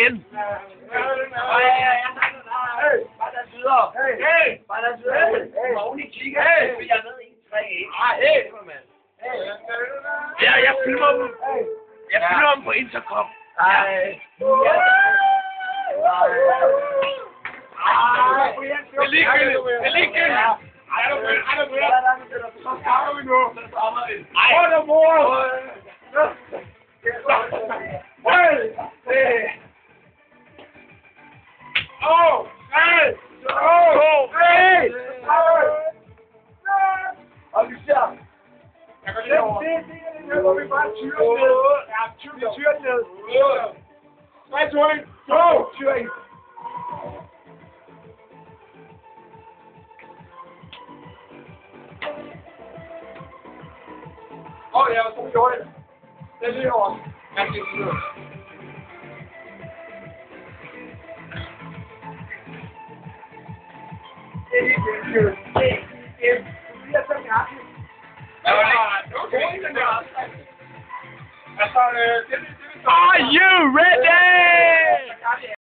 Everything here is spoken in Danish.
igen. Bare lad os videre. Bare lad os videre. Magne kigger. Jeg ved ikke 3-1. Ja, jeg filmer dem. Jeg filmer dem på intercom. Nej. Det er ligegyldigt. Det er ligegyldigt. Så starter vi nu. Hold da mor. Og vi ser. Jeg kan lide over. Det hvor vi bare tyrer ned. Ja, vi tyrer ned. 3, 2, 1, go! Tyr ind. Ja, så gjorde det. Det er lige over. Jeg kan ikke sidde. Det er helt vildt. Det bliver så mærkeligt. Are you ready?